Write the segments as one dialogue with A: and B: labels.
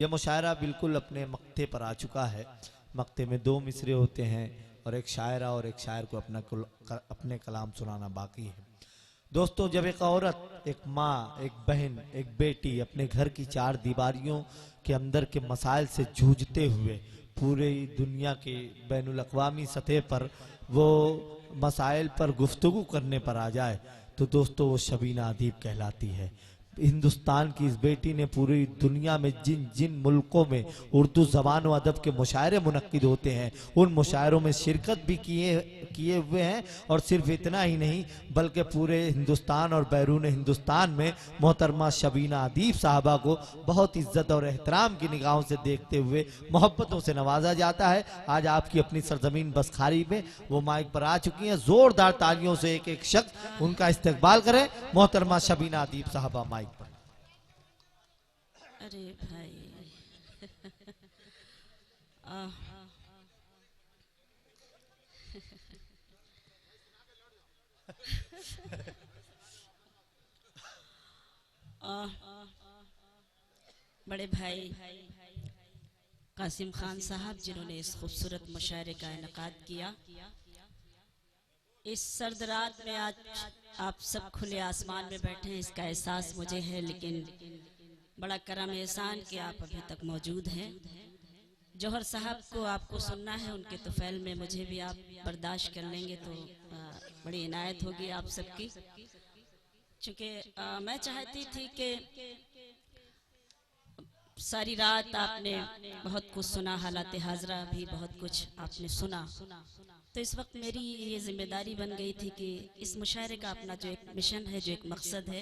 A: यह मुशायरा बिल्कुल अपने मक्ते पर आ चुका है। मक्ते में दो मिसरे होते हैं और एक शायरा और एक शायर को अपने कलाम सुनाना बाकी है। दोस्तों, जब एक औरत, एक माँ, एक बहन, एक बेटी अपने घर की चार दीवारियों के अंदर के मसाइल से जूझते हुए पूरी दुनिया के बैनुल अक़वामी सतह पर वो मसाइल पर गुफ्तगू करने पर आ जाए तो दोस्तों वो शबीना अदीब कहलाती है। हिंदुस्तान की इस बेटी ने पूरी दुनिया में जिन जिन मुल्कों में उर्दू ज़बान व अदब के मुशायरे मुनक्किद होते हैं उन मुशायरों में शिरकत भी किए हुए हैं। और सिर्फ इतना ही नहीं बल्कि पूरे हिंदुस्तान और बैरून हिंदुस्तान में मोहतरमा शबीना अदीब साहबा को बहुत इज्जत और एहतराम की निगाहों से देखते हुए मोहब्बतों से नवाजा जाता है। आज आपकी अपनी सरजमीन बसखारी में वो माइक पर आ चुकी हैं। जोरदार तालियों से एक एक शख्स उनका इस्तकबाल करें। मोहतरमा शबीना अदीब साहबा माइक पर।
B: अरे भाई बड़े भाई कासिम खान साहब जिन्होंने इस खूबसूरत मुशायरे का इनकाद किया। इस सर्द रात में आज आप सब खुले आसमान में बैठे हैं, इसका एहसास मुझे है, लेकिन बड़ा करम एहसान कि आप अभी तक मौजूद हैं। जौहर साहब को आपको सुनना है, उनके तुफैल में मुझे भी आप बर्दाश्त कर लेंगे तो बड़ी इनायत होगी आप सबकी। चूँकि मैं चाहती थी कि सारी रात आपने बहुत कुछ सुना, हालात हाजरा भी बहुत कुछ आपने सुना, तो इस वक्त मेरी ये जिम्मेदारी बन गई थी कि इस मुशायरे का अपना जो एक मिशन है, जो एक मकसद है,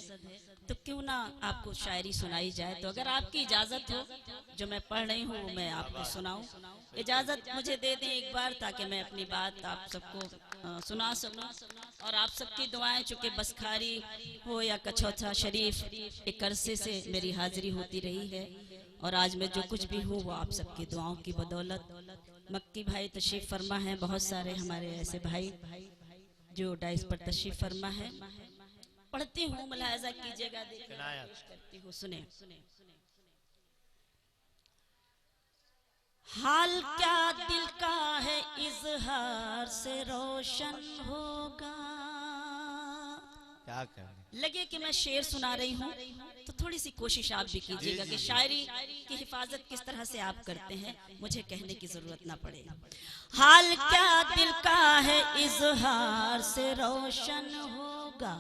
B: तो क्यों ना आपको शायरी सुनाई जाए। तो अगर आपकी इजाज़त हो, जो मैं पढ़ रही हूँ वो मैं आपको सुनाऊँ, इजाज़त मुझे दे दें एक बार, ताकि मैं अपनी बात आप सबको सुना सकूँ। और आप सबकी दुआएं, चूँकि बसखारी हो या कछौथा शरीफ, एक अरसे से मेरी हाजिरी होती रही है और आज मैं जो कुछ भी हूँ वो आप सबकी दुआओं की बदौलत। मक्की भाई तशरीफ फरमा है, बहुत सारे हमारे ऐसे भाई जो डाइस पर तशरीफ फरमा है। पढ़ती हूँ, मुलाहजा कीजिएगा, करती हूँ, सुने। हाल क्या दिल का है इजहार से रोशन होगा।
A: क्या कहने
B: लगे कि मैं शेर सुना रही हूँ तो थोड़ी सी कोशिश आप भी कीजिएगा कि शायरी की हिफाजत किस तरह से आप करते हैं, मुझे कहने की जरूरत ना पड़े। हाल क्या दिल का है इजहार से रोशन होगा,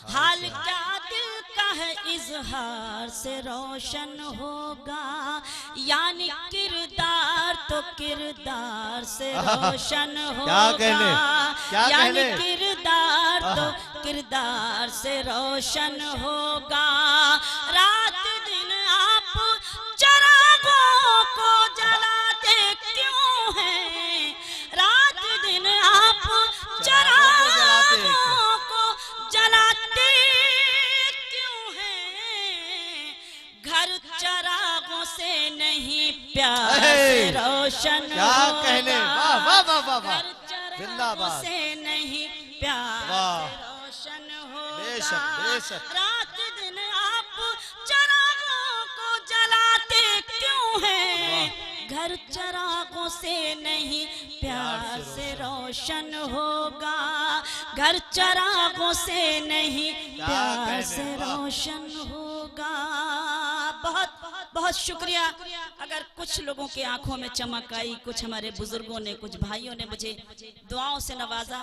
B: हाल क्या दिल का है इजहार से रोशन होगा, यानी किरदार तो किरदार से रोशन होगा, यानी किरदार तो किरदार से रोशन होगा। रात दिन आप चिरागों को जलाते क्यों हैं, रात दिन आप चिरागों को जलाते क्यों हैं, घर चिरागों से नहीं प्यार से रोशन होगा, घर चिरागों से नहीं प्यार रोशन होगा। रात दिन आप चिरागों को जलाते क्यों हैं, घर चिरागों से नहीं प्यार से रोशन होगा, घर चिरागों से नहीं प्यार से रोशन होगा। बहुत बहुत शुक्रिया। अगर कुछ लोगों के आंखों में चमक आई, कुछ हमारे बुजुर्गों ने, कुछ भाइयों ने मुझे दुआओं से नवाजा,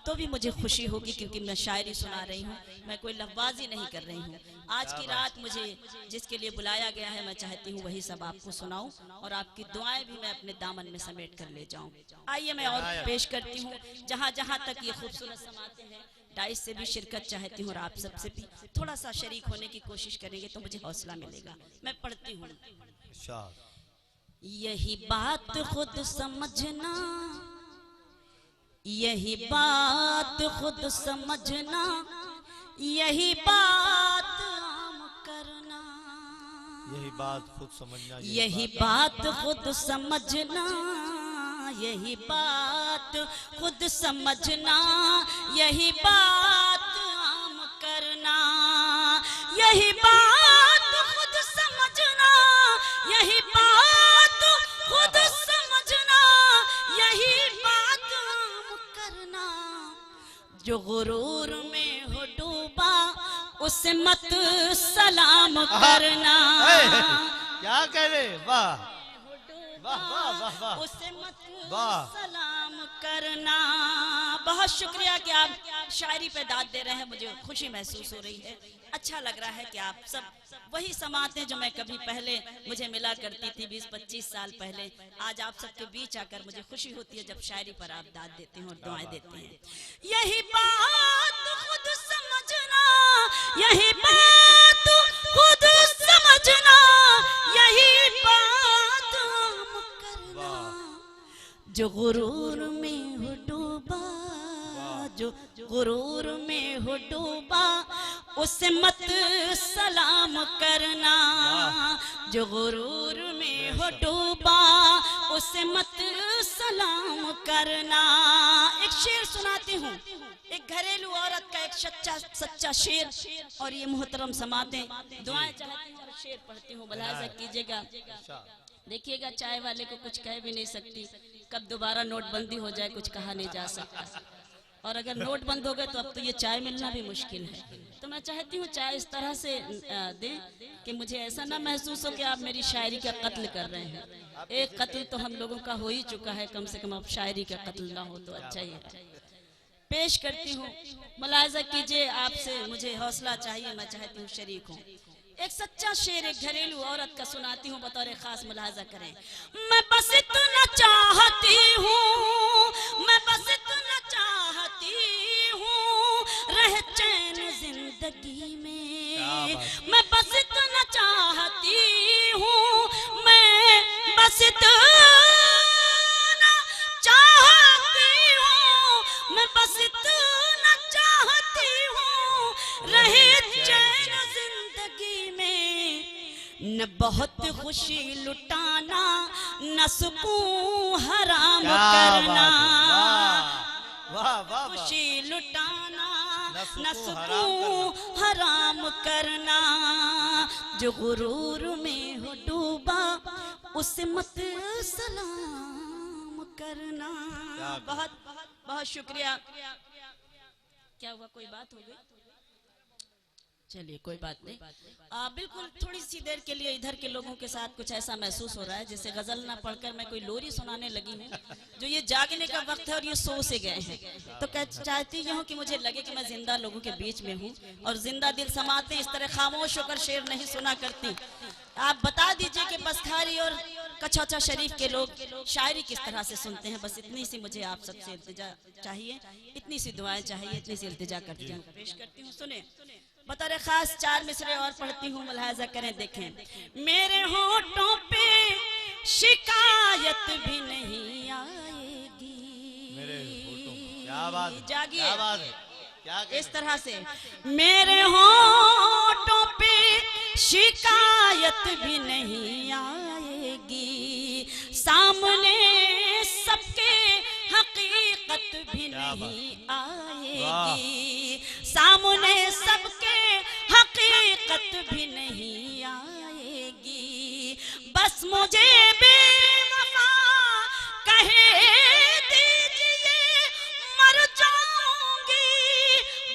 B: तो भी मुझे खुशी होगी, क्योंकि मैं शायरी सुना रही हूँ, मैं कोई लफ्ज़बाजी नहीं कर रही हूँ। आज की रात मुझे जिसके लिए बुलाया गया है, मैं चाहती हूँ वही सब आपको सुनाऊँ और आपकी दुआएं भी मैं अपने दामन में समेट कर ले जाऊँ। आइए मैं और पेश करती हूँ। जहाँ जहाँ तक ये खूबसूरत समाते हैं, डाइस से भी शिरकत चाहती हूँ और आप सबसे भी थोड़ा सा शरीक होने की कोशिश करेंगे तो मुझे हौसला मिलेगा। मैं पढ़ती हूँ। यही बात खुद समझना, यही बात खुद समझना, यही बात आम करना,
A: यही बात खुद समझना,
B: यही बात खुद समझना, यही बात खुद समझना, यही बात आम करना, यही बात खुद समझना, यही गुरूर में हो डूबा उसे मत सलाम करना।
A: क्या कह रहे, वाह वाह वाह वाह वाह,
B: उसे मत
A: वाह।
B: सलाम करना। बहुत शुक्रिया कि आप शायरी पे दाद दे रहे हैं, मुझे खुशी महसूस हो रही है। अच्छा लग रहा है कि आप सब वही समाते हैं जो मैं कभी पहले मुझे मिला करती थी 20-25 साल पहले। आज आप सबके बीच आकर मुझे खुशी होती है जब शायरी पर आप दाद देते हैं और दुआएं देते हैं। यही बात खुद समझना, यही बात खुद समझना, यही बात हम करना। जो गुरूर में हो डूबा, जो गुरूर में हो डूबा उसे मत सलाम करना। जो गुरूर में हो डूबा उसे मत सलाम करना। एक शेर सुनाती हूँ, एक घरेलू औरत का एक सच्चा शेर, और ये मोहतरम समाते दुआएं चाहती हूँ, शेर पढ़ती हूँ, मुलाहिजा कीजिएगा। देखिएगा चाय वाले को कुछ कह भी नहीं सकती, कब दोबारा नोटबंदी हो जाए कुछ कहा नहीं जा सकता, और अगर नोट बंद हो गए तो अब तो ये चाय मिलना भी मुश्किल है। तो मैं चाहती हूँ चाय इस तरह से दें कि मुझे ऐसा ना महसूस हो कि आप मेरी शायरी का कत्ल कर रहे हैं। एक कत्ल तो हम लोगों का हो ही चुका है, कम से कम अब शायरी का कत्ल ना हो तो अच्छा ही है। पेश करती हूँ, मुलाहिजा कीजिए, आपसे मुझे हौसला चाहिए, मैं चाहती हूँ शरीक हूँ। एक सच्चा शेर एक घरेलू औरत का सुनाती हूँ, बतौर खास मुलाहिजा करें। मैं बस इतना चाहती हूँ, मैं बस इतना चाहती हूँ, रह चैन जिंदगी में। मैं बस इतना चाहती हूँ, मैं बस इतना चाहती हूँ, मैं बस इतना चाहती हूँ, रहे चैन जिंदगी में। न बहुत खुशी लुटाना, न सुकून हराम करना। खुशी लुटाना, न सुकून हराम करना। जो गुरूर में हो डूबा उसे मत सलाम करना। बहुत बहुत शुक्रिया। क्या हुआ, कोई बात हो गई? चलिए कोई बात नहीं। बिल्कुल थोड़ी सी देर के लिए इधर के लोगों के साथ कुछ ऐसा महसूस हो रहा है जैसे गजल ना पढ़कर मैं कोई लोरी सुनाने लगी हूँ, जो ये जागने का वक्त है और ये सो से गए हैं। तो चाहती हूँ कि मुझे लगे कि मैं जिंदा लोगों के बीच में हूँ, और जिंदा दिल समाते इस तरह खामोश होकर शेर नहीं सुना करती। आप बता दीजिए कि बसखारी और कचौचा शरीफ के लोग शायरी किस तरह से सुनते हैं। बस इतनी सी मुझे आप सबसे इल्तिजा चाहिए, इतनी सी दुआएं चाहिए, इतनी सी इल्तिजा करती हूँ, पेश करती हूँ। सुने, बतौर खास 4 मिसरे और पढ़ती हूँ, मुलाहिजा करें, देखें। मेरे होठों पे शिकायत भी नहीं आएगी।
A: मेरे होठों, क्या बात,
B: जागिए,
A: क्या बात है, क्या
B: इस तरह से। मेरे होठों पे शिकायत भी नहीं आएगी, सामने सबके हकीकत भी नहीं आएगी, सामने सबके हकीकत भी नहीं आएगी। बस मुझे बेवफा कहे दीजिए मर जाऊंगी,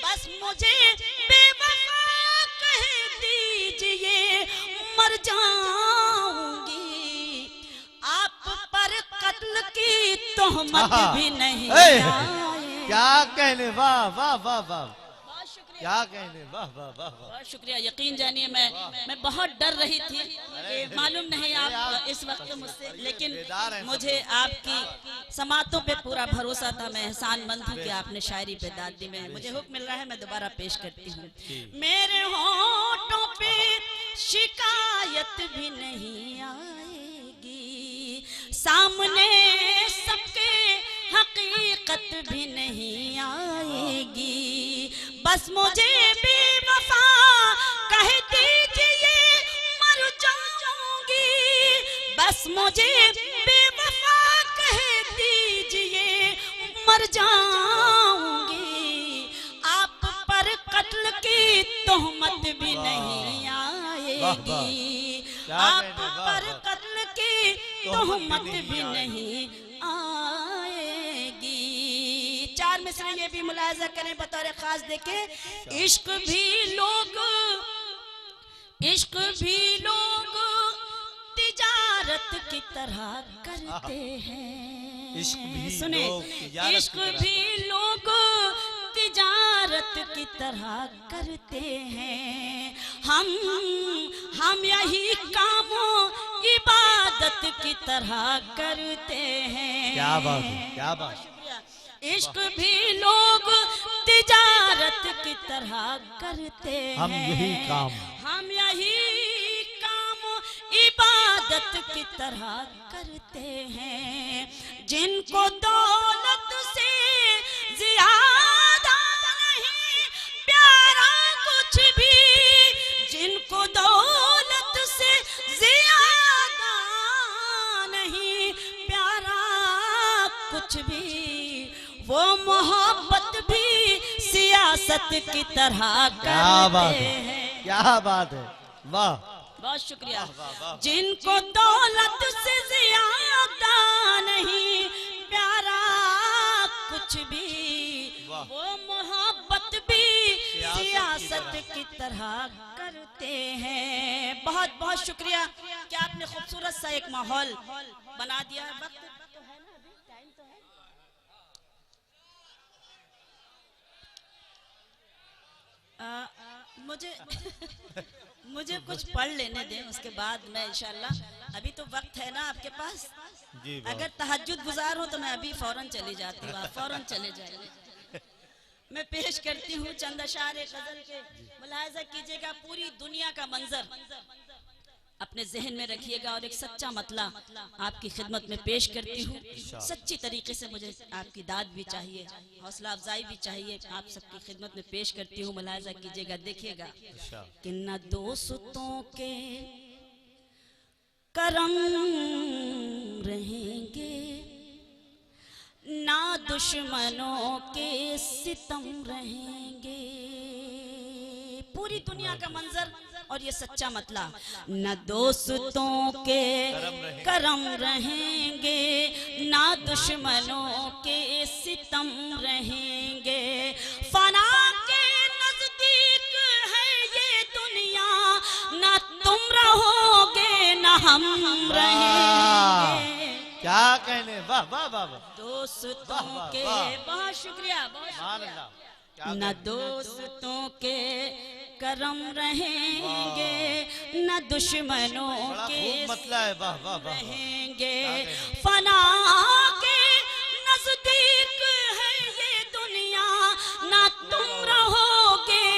B: बस मुझे बेवफा कहे दीजिए मर जाऊंगी। आप पर कत्ल की तोहमत भी नहीं आएगी।
A: क्या कहने, वाह वाह वाह वाह, क्या कहने, वाह वाह वाह।
B: बहुत शुक्रिया। यकीन जानिए मैं बहुत डर रही थी कि मालूम नहीं आप इस वक्त मुझसे, लेकिन मुझे आपकी समातों पे पूरा भरोसा था। मैं एहसानमंद हूँ कि आपने शायरी पे दाद दी। में मुझे हुक्म मिल रहा है, मैं दोबारा पेश करती हूँ। मेरे होठों पे शिकायत भी नहीं आएगी, सामने सबके हकीकत भी नहीं आएगी। बस मुझे बेवफा कह दीजिए मर जाऊंगी, बस मुझे बेवफा कह दीजिए मर जाऊंगी। आप पर कत्ल की तोहमत भी नहीं आएगी, आप पर कत्ल की तोहमत भी नहीं आएगी। 4 मिसरे ये भी मुलाहिजा करें बतौर खास देखें, इश्क भी लोग तिजारत की तरह करते हैं। सुने, इश्क भी लोग तिजारत की तरह करते हैं। हम यही कामों इबादत की तरह करते हैं।
A: क्या बात है, क्या बात।
B: इश्क भी लोग तिजारत की तरह करते हैं।
A: हम यही काम
B: इबादत की तरह करते हैं। जिनको दौलत से ज्यादा नहीं प्यारा कुछ भी, जिनको दौलत से ज्यादा नहीं प्यारा कुछ भी, वो मोहब्बत भी सियासत की तरह करते हैं।
A: क्या बात है, वाह,
B: बहुत शुक्रिया। जिनको दौलत से ज्यादा नहीं प्यारा कुछ भी, वो मोहब्बत भी सियासत की तरह करते हैं। बहुत बहुत शुक्रिया कि आपने खूबसूरत सा एक माहौल बना दिया। वक्त तो है ना, अभी टाइम तो है। मुझे कुछ पढ़ लेने दें, उसके बाद मैं इंशाल्लाह, अभी तो वक्त है ना आपके पास। अगर तहज्जुद गुजार हो तो मैं अभी फौरन चली जाती हूँ, आप फौरन चले जाइए। मैं पेश करती हूँ चंद अशार गजल के, मुलाहिजा कीजिएगा। पूरी दुनिया का मंजर अपने जहन में रखिएगा और एक सच्चा मतला आपकी खिदमत में पेश करती हूँ। सच्ची तरीके से मुझे आपकी दाद भी चाहिए, हौसला अफजाई भी चाहिए। आप सबकी खिदमत में पेश करती हूँ, मुलाहिजा कीजिएगा, देखिएगा कि न दोस्तों के करम रहेंगे, ना दुश्मनों के सितम रहेंगे। पूरी दुनिया का मंजर और ये सच्चा मतला। न दोस्तों के करम रहेंगे, ना दुश्मनों के सितम रहेंगे। फना के नजदीक है ये दुनिया, ना तुम रहोगे ना हम रहेंगे।
A: क्या कहने, वाह वाह वाह।
B: दोस्तों के, बहुत शुक्रिया, न दोस्तों के करम रहेंगे, न दुश्मनों के रहेंगे। फना के नजदीक है ये दुनिया, ना तुम रहोगे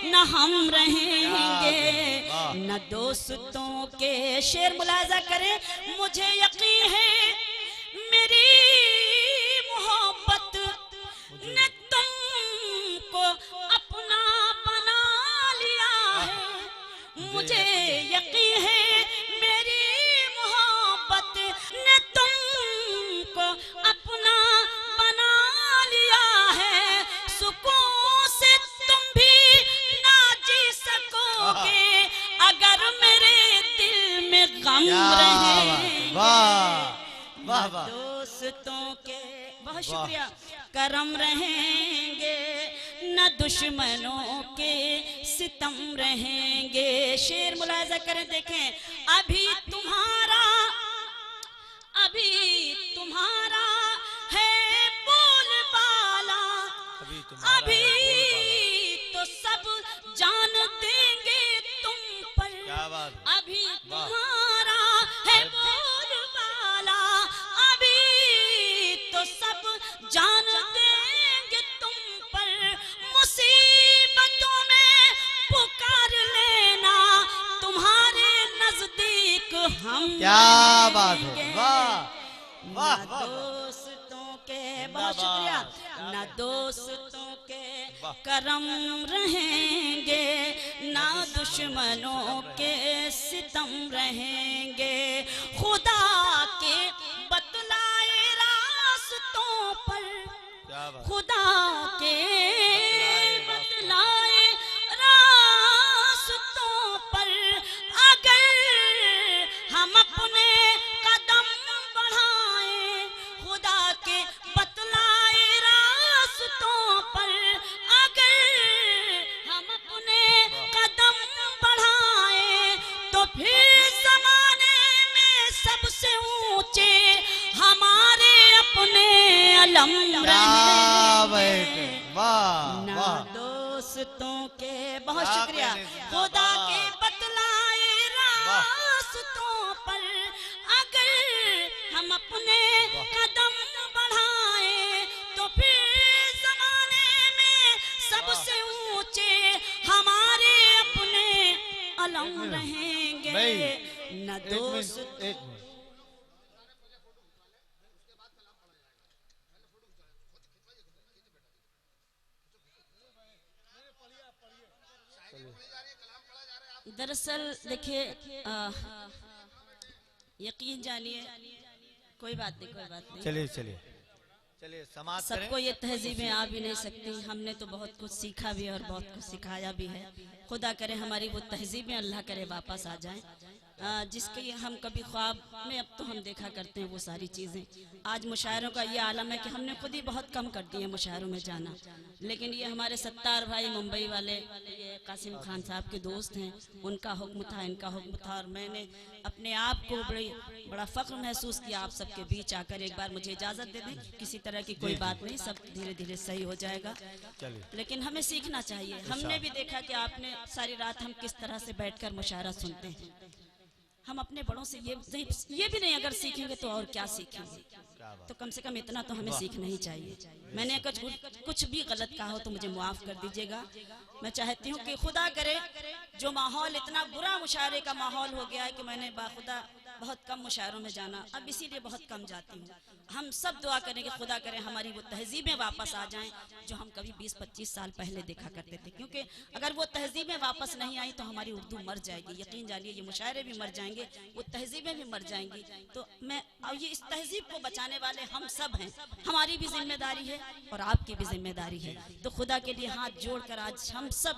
B: न हम रहेंगे। न दोस्तों के, शेर मुलाहिजा करें, मुझे यकीन है मेरी मोहब्बत ने तुमको अपना बना लिया है। मुझे यकीन है मेरी मोहब्बत ने तुमको अपना बना लिया है। सुकून से तुम भी ना जी सकोगे अगर मेरे दिल में गम रहेगा। दोस्तों के, बहुत शुक्रिया, करम रहेंगे, न दुश्मनों के सितम रहेंगे। शेर मुलाहिजा करें, देखें। अभी तुम्हारा है बोलबाला, अभी तो सब जान देंगे तुम पर। अभी तुम्हारा है बोलबाला, अभी तो सब जान देंगे तुम पर। मुसीबतों में पुकार लेना, तुम्हारे नजदीक हम।
A: क्या बात है, वाह वाह।
B: दोस्तों के, बहुत शुक्रिया। न दोस्तों के करम रहेंगे, ना दुश्मनों के सितम रहेंगे। खुदा के बतलाए रास्तों पर, खुदा के बतलाए रास्तों पर अगर हम अपने कदम बढ़ाएं, खुदा के बतलाए रास्तों अलम रहेंगे।
A: वाह
B: ना
A: वाह,
B: दोस्तों के, बहुत
A: क्या
B: शुक्रिया,
A: कहने दिया,
B: खुदा
A: वाह।
B: के बतलाए रास्तों पर अगर हम अपने कदम बढ़ाए तो फिर जमाने में सबसे ऊंचे हमारे अपने अलम रहेंगे। न दोस्त
A: एक मिनट,
B: दरअसल देखिए, यकीन जानिए, कोई बात नहीं, कोई बात नहीं,
A: चलिए चलिए चलिए समाप्त करें।
B: सबको ये तहजीबें आ भी नहीं सकती। हमने तो बहुत कुछ सीखा भी है और बहुत कुछ सिखाया भी है। खुदा करे हमारी वो तहजीबें अल्लाह करे वापस आ जाएं, जिसके हम कभी ख्वाब में अब तो हम देखा करते हैं वो सारी चीज़ें। आज मुशायरों का ये आलम है कि हमने खुद ही बहुत कम कर दिए मुशायरों में जाना, लेकिन ये हमारे सत्तार भाई मुंबई वाले, ये कासिम खान साहब के दोस्त हैं, उनका हुक्म था, इनका हुक्म था, और मैंने अपने आप को बड़ा फ़ख्र महसूस किया आप सबके बीच आकर। एक बार मुझे इजाज़त दे दें, किसी तरह की कोई बात नहीं, सब धीरे धीरे सही हो जाएगा। लेकिन हमें सीखना चाहिए। हमने भी देखा कि आपने सारी रात हम किस तरह से बैठकर मुशायरा सुनते हैं। हम अपने बड़ों से ये भी नहीं अगर सीखेंगे तो और क्या सीखेंगे, तो कम से कम इतना तो हमें सीखना ही चाहिए। मैंने कुछ भी गलत कहा हो तो मुझे माफ़ कर दीजिएगा। मैं चाहती हूँ कि खुदा करे जो माहौल इतना बुरा मुशायरे का माहौल हो गया है कि मैंने बाखुदा बहुत कम मुशायरों में जाना, अब इसीलिए बहुत कम जाती हूँ। हम सब दुआ करें कि खुदा करे हमारी वो तहजीबें वापस आ जाएं जो हम कभी 20-25 साल पहले देखा करते थे, क्योंकि अगर वो तहजीबें वापस नहीं आई तो हमारी उर्दू मर जाएगी। यकीन जानिए, ये मुशायरे भी मर जाएंगे, वो तहजीबें भी मर जाएंगी। तो मैं अब ये इस तहजीब को बचाने वाले हम सब हैं, हमारी भी जिम्मेदारी है और आपकी भी जिम्मेदारी है। तो खुदा के लिए हाथ जोड़कर आज हम सब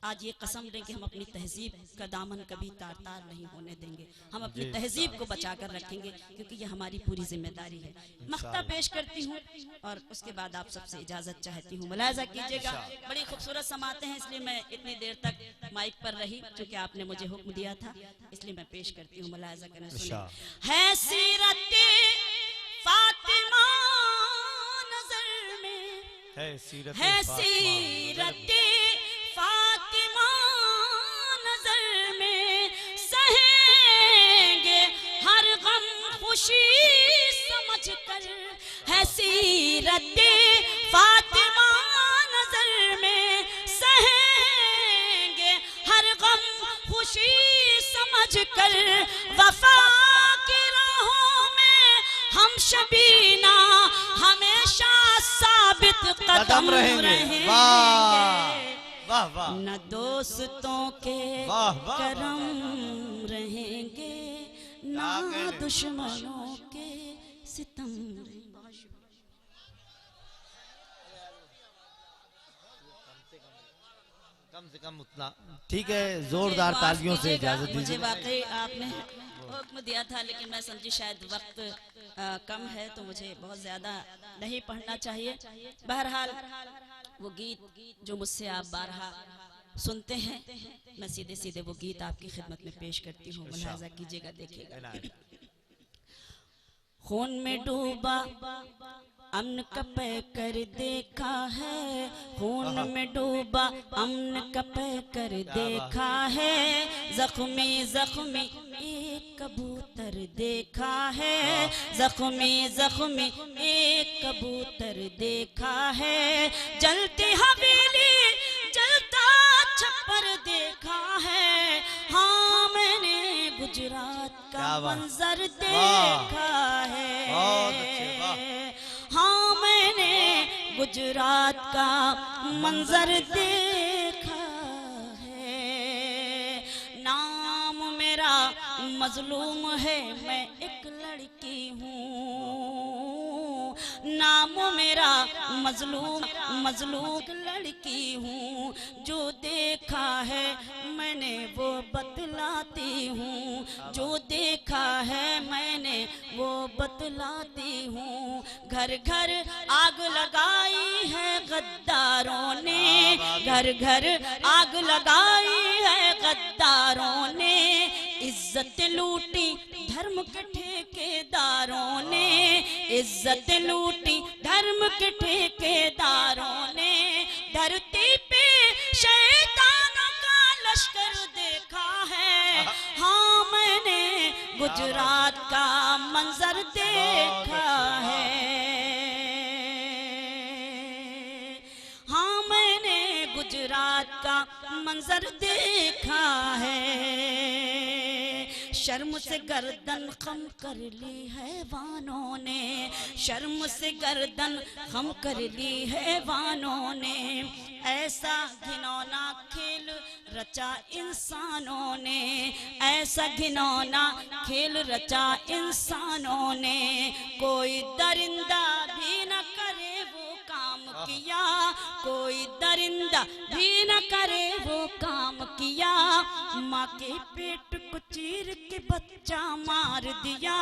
B: आज ये कसम लें कि हम अपनी तहजीब का दामन कभी तार तार नहीं होने देंगे। हम अपनी तहजीब को बचा कर रखेंगे, क्योंकि ये हमारी पूरी जिम्मेदारी है। मख्ता पेश करती हूँ और उसके बाद आप सबसे इजाजत चाहती हूँ। मुलाहिजा कीजिएगा, बड़ी खूबसूरत समाते हैं, इसलिए मैं इतनी देर तक माइक पर रही, क्योंकि आपने मुझे हुक्म दिया था, इसलिए मैं पेश करती हूँ। मुलाहिजा करें, सुनिए। है सीरत फातिमा नजर में, है सीरत फातिमा नजर में, सहेंगे हर गम खुशी समझ कर। है सीरत फातिमा नजर में, सहेंगे हर गम खुशी समझ कर। वफा की राहों में हम शबीना हमेशा साबित कदम रहेंगे।
A: वाह वाह,
B: न दोस्तों के करम रहेंगे, ना दुश्मनों के सितम।
A: कम से कम उतना ठीक है, जोरदार तालियों से इजाजत दीजिए।
B: मुझे वाकई आपने हुक्म दिया था, लेकिन मैं समझी शायद वक्त कम है तो मुझे बहुत ज्यादा नहीं पढ़ना चाहिए। बहरहाल वो गीत जो मुझसे आप बारहा सुनते हैं, मैं सीधे सीधे वो गीत आपकी खिदमत में पेश करती हूँ। मुलाहिजा कीजिएगा, देखिएगा। खून में डूबा अमन कपे कर देखा है, खून में डूबा अमन कपे कर देखा है। जख्मी जख्मी एक कबूतर देखा है, जख्मी जख्मी एक कबूतर देखा है। जलती हवेली जलता छप्पर देखा है। हाँ, मैंने गुजरात का मंजर देखा है। हाँ, मैंने गुजरात का मंजर देखा है। नाम मेरा मजलूम है, मैं एक लड़की हूँ। नाम मेरा मजलूम लड़की हूँ। जो देखा है मैंने वो बतलाती हूँ, जो देखा है मैंने वो बतलाती हूँ। घर घर आग लगाई है गद्दारों ने, घर घर आग लगाई है गद्दारों ने। इज्जत लूटी धर्म के ठेकेदारों ने, इज्जत लूटी धर्म के ठेकेदारों ने। धरती पे शैतानों का लश्कर देखा है, हाँ मैंने गुजरात का मंजर देखा है, हाँ मैंने गुजरात का मंजर देखा है। शर्म से गर्दन खम कर ली हैवानों ने, शर्म से गर्दन खम कर ली हैवानों ने। ऐसा घिनौना खेल रचा इंसानों ने, ऐसा घिनौना खेल रचा इंसानों ने। कोई दरिंदा भी न करे वो काम किया, कोई दरिंदा भी न करे वो काम किया। माँ के पेट को चीर के बच्चा मार दिया,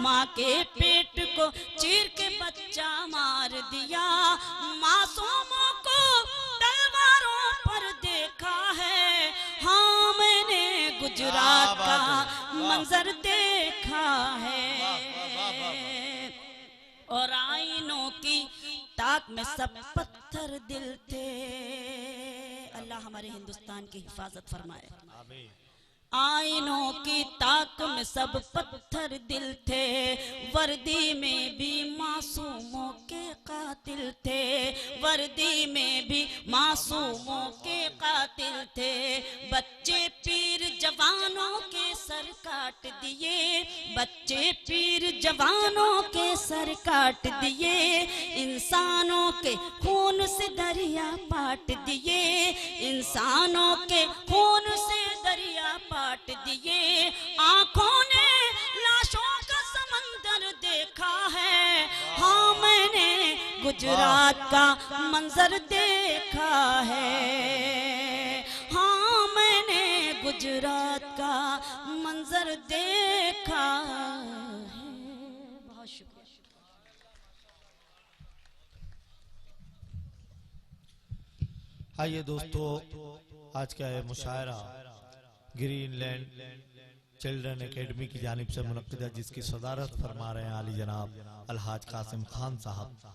B: माँ के पेट को चीर के बच्चा मार दिया। मासूमों को तलवारों पर देखा है, हाँ मैंने गुजरात का मंजर देखा है। और आईनों की ताक में सब पत्थर दिल थे। अल्लाह हमारे हिंदुस्तान की हिफाजत फरमाए। आईनों की ताक में सब पत्थर दिल थे, वर्दी में भी मासूमों के कातिल थे, वर्दी में भी मासूमों के कातिल थे। बच्चे पीर जवानों के सर काट दिए, बच्चे पीर जवानों के सर काट दिए। इंसानों के खून से दरिया पाट दिए, इंसानों के खून से दरिया पाट दिए। आंखों ने लाशों का समंदर देखा है, हाँ मैंने गुजरात का मंजर देखा है, हाँ मैंने गुजरात का मंजर देखा है। बहुत शुक्रिया।
A: आइए दोस्तों, आज का ये मुशायरा ग्रीनलैंड चिल्ड्रन एकेडमी की जानिब से मुनक्किद है, जिसकी सदारत फरमा रहे हैं आली जनाब अलहाज कासिम खान साहब।